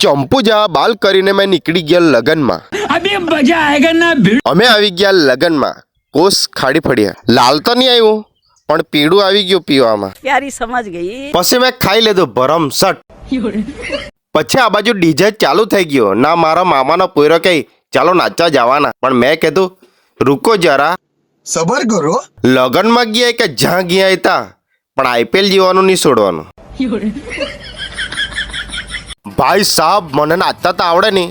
ચંપુ જેવા બાલ કરીને મેં નીકળી ગયા લગનમાં. अभी मजा आएगा ना भिड़. અમે આવી ગયા લગનમાં. કોસ ખાડી ફળ્યા. લાલ તો નહીં આવ્યું પણ પીળું આવી ગયું પીવામાં. प्यारी समझ गई. પછી મેં ખાઈ લીધું ભરમસટ. પછી આ બાજુ ડીજે ચાલુ થઈ ગયો. ના મારા મામાનો પોયરો કહે ચાલો નાચવા જવાના, પણ મેં કીધું રૂકો જરા, સબર કરો. લગનમાં ગયા કે જ્યાં ગયા હતા પણ આઈપીએલ જીવાનું નહીં છોડવાનું. ભાઈ સાહેબ મને નાચતા તો આવડે નહીં,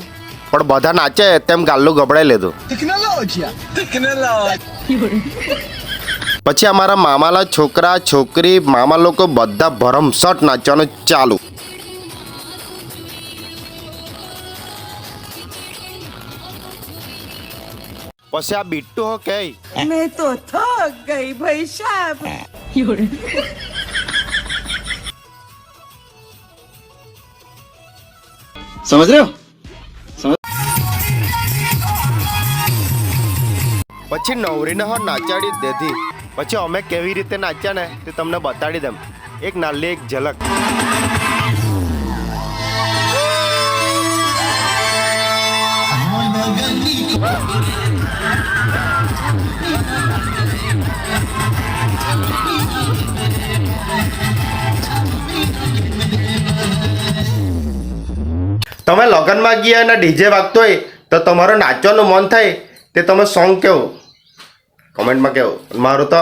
પણ બધા નાચે તેમ ગાલ્લું ગબડાઈ લીધું. પછી અમારા મામાના છોકરા છોકરી મામા લોકો બધા ભરમસટ નાચવાનું ચાલુ. પછી આ બિટ્ટુ હો કે मैं तो थक गई भाई साहब. समझ रहे हो? પછી નવરીને હો નાચાડી દેધી. પછી અમે કેવી રીતે નાચ્યા ને તે તમને બતાડી દઉં. એક નાલી એક ઝલક. તમે લગનમાં ગયા અને ડીજે વાગતો હોય તો તમારું નાચવાનું મન થાય તે તમે સોંગ કેવું કમેન્ટમાં કેવું. મારું તો